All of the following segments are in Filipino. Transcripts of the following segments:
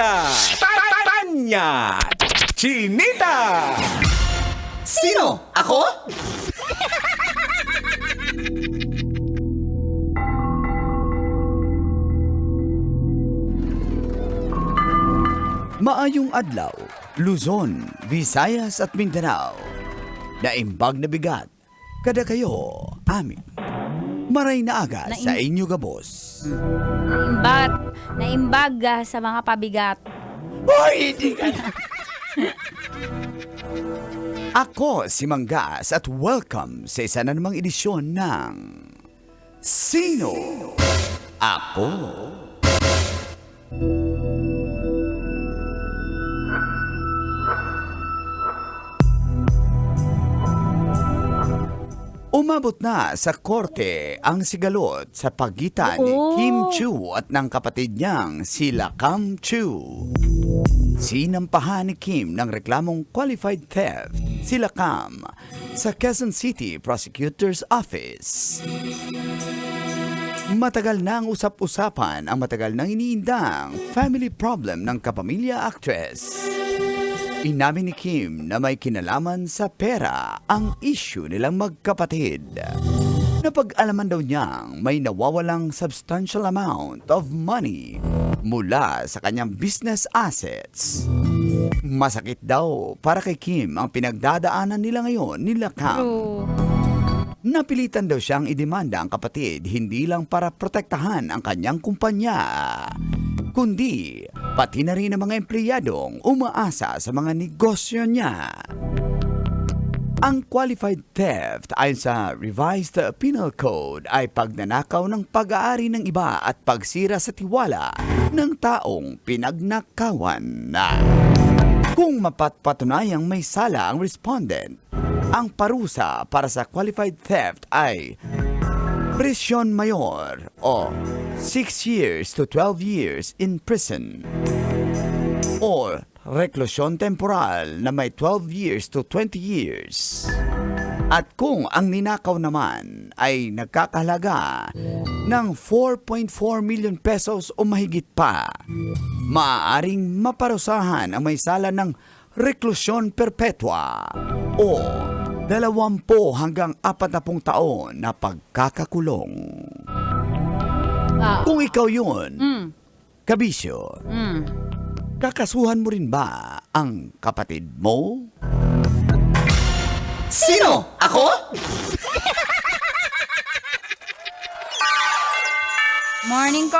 Tita Tanya Chinita. Sino? Ako? Maayong adlaw, Luzon, Visayas at Mindanao. Naimbag na bigat, kada kayo, amin. Maray na aga sa inyo gabos. Naimbag sa mga pabigat. Hoy, hindi ka na. Ako si Manggas at welcome sa isa na namang edisyon ng Sino? Ako? Umabot na sa korte ang sigalot sa pagitan ni Kim Chiu at ng kapatid niyang sila Kam Chiu. Sinampahan ni Kim ng reklamong qualified theft sila Kam sa Quezon City Prosecutor's Office. Matagal na ang usap-usapan ang matagal nang iniindang family problem ng kapamilya actress. Inamin ni Kim na may kinalaman sa pera ang issue nilang magkapatid. Napag-alaman daw niyang may nawawalang substantial amount of money mula sa kanyang business assets. Masakit daw para kay Kim ang pinagdadaanan nila ngayon nila Kam. Napilitan daw siyang idemanda ang kapatid hindi lang para protektahan ang kanyang kumpanya, kundi pati na rin ang mga empleyadong umaasa sa mga negosyo niya. Ang qualified theft ayon sa Revised Penal Code ay pagnanakaw ng pag-aari ng iba at pagsira sa tiwala ng taong pinagnakawan. Kung mapatpatunayang may sala ang respondent, ang parusa para sa qualified theft ay prisyon mayor o 6 years to 12 years in prison or reklusyon temporal na may 12 years to 20 years. At kung ang ninakaw naman ay nagkakahalaga ng 4.4 million pesos o mahigit pa, maaaring maparusahan ang may sala ng reklusyon perpetua o 20 hanggang 40 taon na pagkakakulong. Kung ikaw yun, kabisyo, kakasuhan mo rin ba ang kapatid mo? Sino? Ako? Morning ko!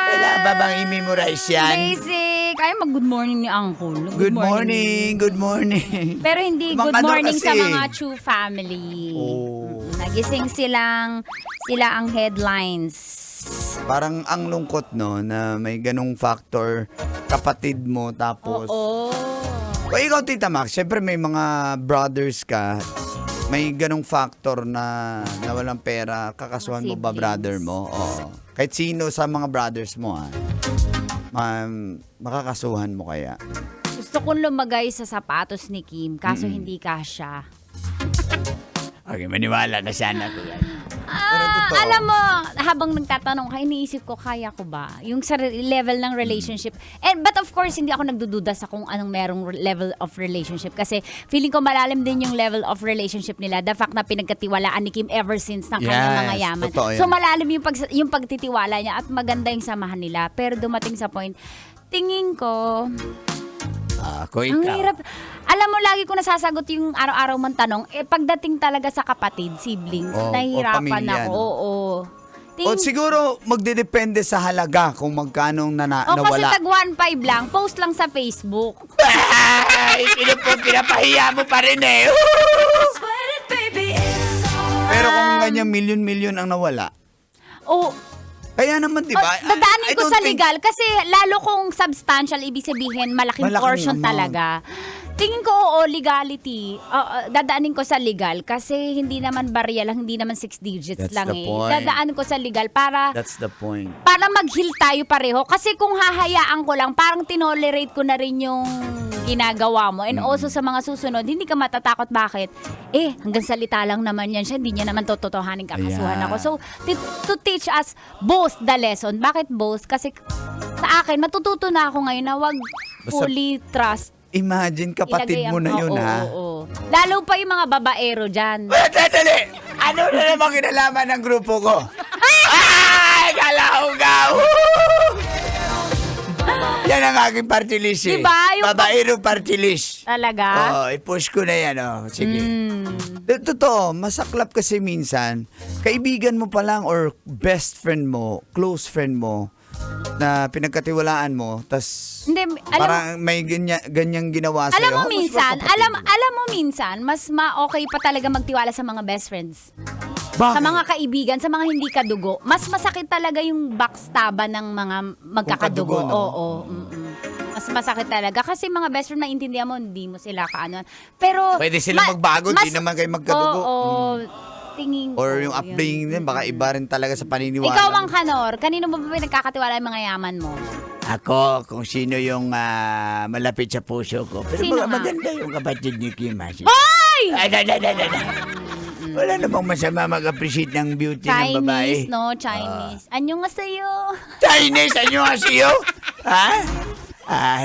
Kailangan ba bang i-memorize yan? Basic! Ay, mag-good morning ni Uncle. Good morning, good morning. Pero hindi Mga good ano morning sa kasi? mga Chu family. Oh. Nagising sila ang headlines. Parang ang lungkot no, na may ganong factor kapatid mo tapos... Oo. O ikaw, Tita Max, syempre may mga brothers ka, may ganong factor na walang pera, kakasuhan mo ba Siblings. brother mo? Oo. Kahit sino sa mga brothers mo, makakasuhan mo kaya? Gusto kong lumagay sa sapatos ni Kim, kaso hindi kasya. Okay, maniwala na sana ko yan. Pero totoo. Alam mo, habang nagtatanong ka, iniisip ko, kaya ko ba? Yung sa level ng relationship. But of course, hindi ako nagdududa sa kung anong merong level of relationship. Kasi feeling ko malalim din yung level of relationship nila. The fact na pinagkatiwalaan ni Kim ever since ng kanyang mga yaman. Totoo yan. So malalim yung pagtitiwala niya at maganda yung samahan nila. Pero dumating sa point, tingin ko, Ako ang ikaw. hirap. Alam mo, lagi ko nasasagot yung araw-araw mong tanong, pagdating talaga sa kapatid, siblings, O nahihirapan pamilya, ako. no? Oo. O siguro magdedepende sa halaga kung magkano kasi nawala. tag 1.5 lang, post lang sa Facebook. Ay, pinapahiya mo pa rin eh. Pero kung ganyan milyon-milyon ang nawala, O, kaya naman, di ba? dadaanin I ko don't sa think- legal kasi lalo kung substantial, ibig sabihin malaking portion amount. talaga. Tingin ko, oo, legality. Dadaanin ko sa legal kasi hindi naman barya lang, hindi naman 6 digits That's lang the eh. point. Dadaanin ko sa legal para That's the point. mag-heal tayo pareho. Kasi kung hahayaan ko lang, parang tinolerate ko na rin yung ginagawa mo. And also sa mga susunod, hindi ka matatakot. Bakit? Hanggang salita lang naman yan siya. Hindi niya naman tototohanin kakasuhan Ayan. ako. So, to teach us both the lesson. Bakit both? Kasi sa akin, matututo na ako ngayon na wag fully trust. Imagine, kapatid Ilagay mo na yun, oo, ha? oo. Lalo pa yung mga babaero dyan. Dali! Ano na naman kinalaman ng grupo ko? Ay! Galaw-gaw! Yan ang aking party list, eh. Diba? Yung Babaero party list. Talaga? Oo, i-push ko na yan, oh. Sige. Totoo, masaklap kasi minsan, kaibigan mo pa lang or best friend mo, close friend mo, na pinagkatiwalaan mo, tas Hindi, parang may ganyang ginawa sa'yo. alam mo Mas minsan, kapatid mo. alam mo minsan, mas ma-okay pa talaga magtiwala sa mga best friends. Bakit? Sa mga kaibigan, sa mga hindi kadugo, mas masakit talaga yung backstaban ng mga magkakadugo. Kung kadugo, no? Oo. Mas masakit talaga. Kasi mga best friend, maintindihan mo, hindi mo sila kaano. Pero, Pwede silang magbago, di naman kayo magkadugo. Oo. Tingin ko. Or yung upbringing din, baka iba rin talaga sa paniniwala. Ikaw, Mang Kanor, kanino mo ba pinagkakatiwala yung mga yaman mo? Ako, kung sino yung malapit sa puso ko. Pero Sino nga? maganda yung kapatid ni Kim. Hoy! Ay, wala namang masama mag-appreciate ng beauty ng babae. Chinese, no? Chinese. Anyo nga sa'yo? Chinese, ano nga siyo? Ha?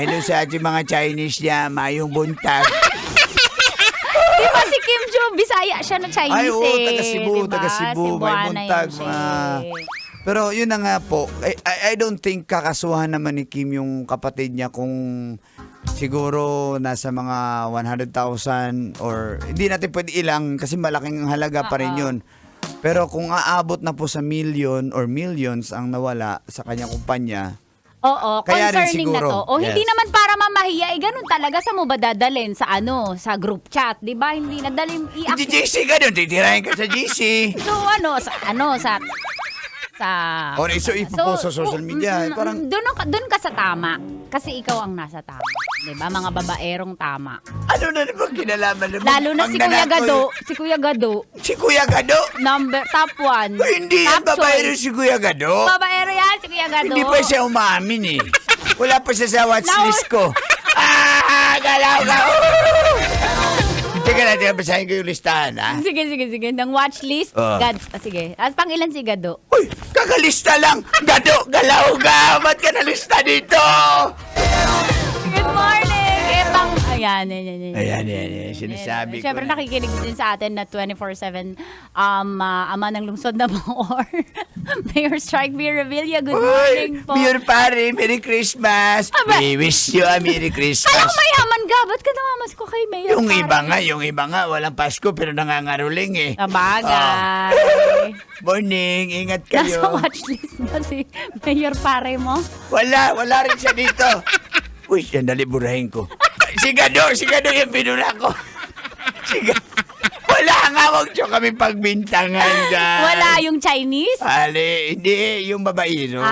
Hello sa ating mga Chinese niya, mayong buntag. Di ba si Kim Jo, Bisaya siya na Chinese Ay, oo, taga Cebu, diba? taga Cebu, may Cebuana buntag. yun siya eh. Pero yun na nga po, I don't think kakasuhan naman ni Kim yung kapatid niya kung siguro nasa mga 100,000 or hindi natin pwede ilang kasi malaking halaga pa rin yun. Pero kung aabot na po sa million or millions ang nawala sa kanyang kumpanya, Oo, Kaya rin concerning siguro. na to. O hindi Yes. naman para mamahiya, ganun talaga sa mo ba dadalhin sa sa group chat, 'di ba? Hindi nadalhin hindi JC ka doon, titirahin ka sa JC. So sa Or iso ipopost sa social media. Parang, doon ka sa tama kasi ikaw ang nasa tama, 'di ba? Mga babaerong tama. ano na naman kinalaman naman? Lalo na si Kuya Gado, Si Kuya Gado? top 1. Hindi yan babaero si Kuya Gado. Babaero yan, si Kuya Gado. Hindi pa siya umamin eh. Wala pa siya sa watchlist ko. Galaw ka! Teka natin, basahin ko yung listahan, ha? Sige. Ng watch list, sige. At pang ilan si Gado? Uy, kakalista lang! Gado, galaw ka! Ba't ka nalista dito? Good morning! Ayan. Ayan, sinasabi ko Siyempre na. nakikinig din sa atin na 24/7 ama ng lungsod na Bacoor. Mayor Strike B. Revilla, good morning po. Mayor pare, Merry Christmas! Aba. We wish you a Merry Alam Christmas! mayaman ka, ba't ka namamas ko kay Mayor? Yung iba nga, walang Pasko pero nangangaruling eh. Sabagay. Morning, ingat Nasa kayo. watchlist ba si Mayor pare mo? Wala rin siya dito. Uy, sandali, burahin ko. Si Gado yung binura ko. Wala nga, huwag siya kami pagbintangan, guys. Wala yung Chinese? Hindi, yung babaero.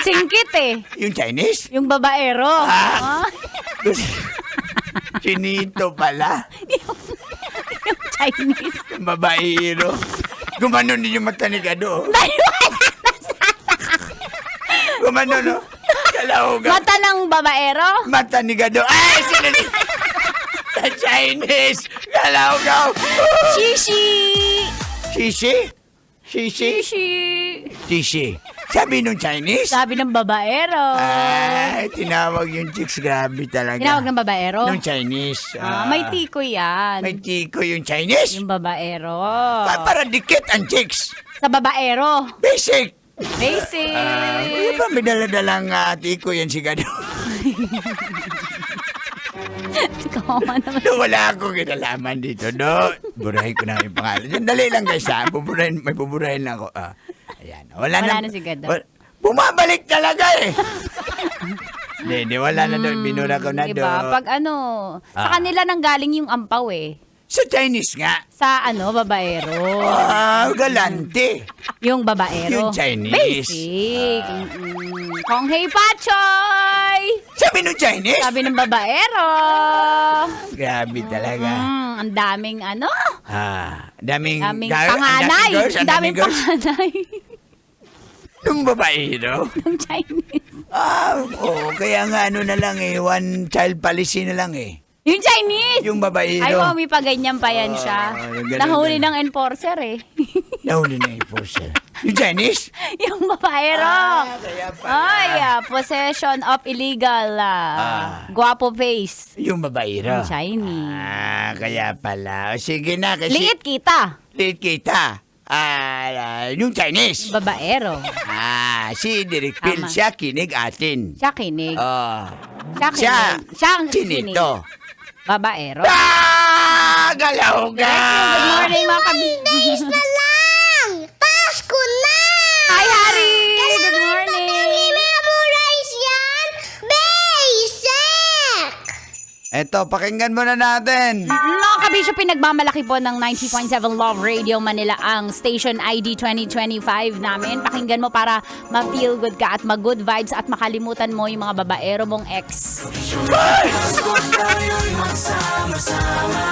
Singkit eh. Yung Chinese? Yung babaero. Ah. Chinito pala. Yung Chinese. Yung babaero. Gumano din yung mata ni Gado. Gumano, no? Galaw ka. Mata ng babaero? Mata ni Gado. Ay, sinali. The Chinese. Galaw ka. Shishi! Shishi? Shishi. Sabi nung Chinese? Sabi ng babaero. Ay, tinawag yung chicks. Grabe talaga. Tinawag ng babaero? Nung Chinese. May tiko yan. May tiko yung Chinese. Yung babaero. Para dikit ang chicks. Sa babaero. Basic. Basic. Hindi pa may daladalang tiko yan si Gado. Kawawa naman. No, wala akong kinalaman dito. No, burahin ko na yung pangalan. Yan, dali lang guys ha. May buburahin lang ako. Ayan. Wala na si Gado. Bumabalik talaga eh. Hindi, wala na doon. Binura ko na doon. Diba? Pag sa kanila nang galing yung ampaw eh. Sa Chinese nga. Sa babaero. Galante. Yung babaero. Yung Chinese. Basic. Kong hei pachoy! Sabi nung Chinese. Sabi ng babaero. Grabe talaga. Ang daming Daming panganay. Ang daming girls. Panganay. Nung babaero. Ng Chinese. Oo, kaya nga na lang one child policy na lang eh. Yung Chinese! Yung babaero. Ay, mami, pa ganyan pa yan siya. yung ganun Nahuli din. ng enforcer eh. Nahuli na yung enforcer. Yung Chinese? Yung babaero. Kaya pala. Ay, possession of illegal guwapo face. Yung babaero. Yung Chinese. Kaya pala. O, sige na kasi. Liit kita. Liit kita. Yung Chinese. Babaero. Si Direk Phil, Tama. siya kinig atin. Siya kinig. Siya Siya kinig. Siya ang chinito. Babaero. Galaw ka! Good morning, mga kabis. lang! Pasko na! Hi, Harry! Good morning! memorize yan! Basic! Eto, pakinggan muna natin. Mga kabisyo, pinagmamalaki po ng 90.7 Love Radio Manila ang Station ID 2025 namin. Pakinggan mo para ma-feel good ka at mag-good vibes at makalimutan mo yung mga babaero mong ex. Tayo'y magsama-sama.